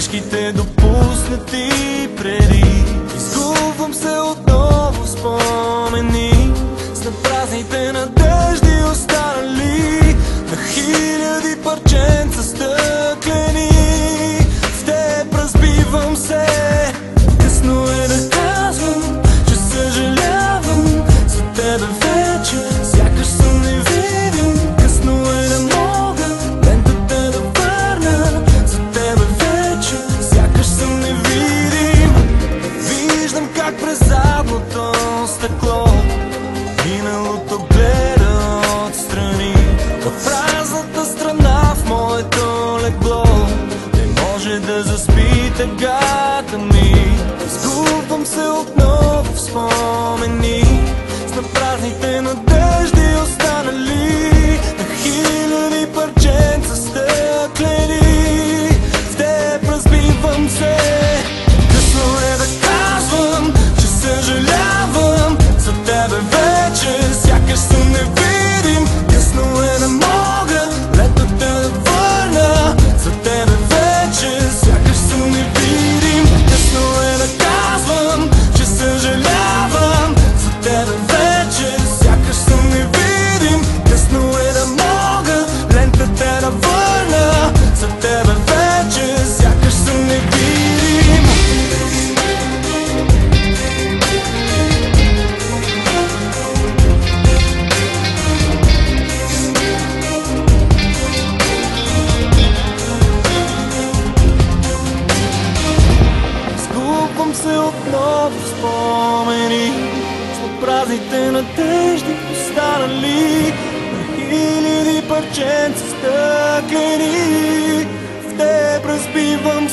грешките допуснати преди. Изгубвам се отново в спомени с напразните надежди останали на хиляди парченца стъклени. В теб разбивам се. Късно е да казвам, че съжалявам за тебе вече, сякаш съм невидим. Късно е да мога лентата да върна за тебе вече, сякаш съм невидим. Виждам как през задното стъкло миналото гледа отстрани. От празната страна в моето легло не може да заспи тъгата ми. Изгубвам се отново в спомени с напразните надежди останали на хиляди парченца стъклени. В теб разбивам се. Късно е да казвам, че съжалявам за тебе вече, сякаш съм невидим. Късно е да мога летата да върна за тебе вече, сякаш съм невидим. Късно е да казвам, че съжалявам за тебе вече, сякаш съм невидим. Късно е да мога лентата да върна за тебе вече, сякаш съм невидим. Изгубвам се отново в спомени с празните надежди останали на хиляди парченца стъклени. В теб разбивам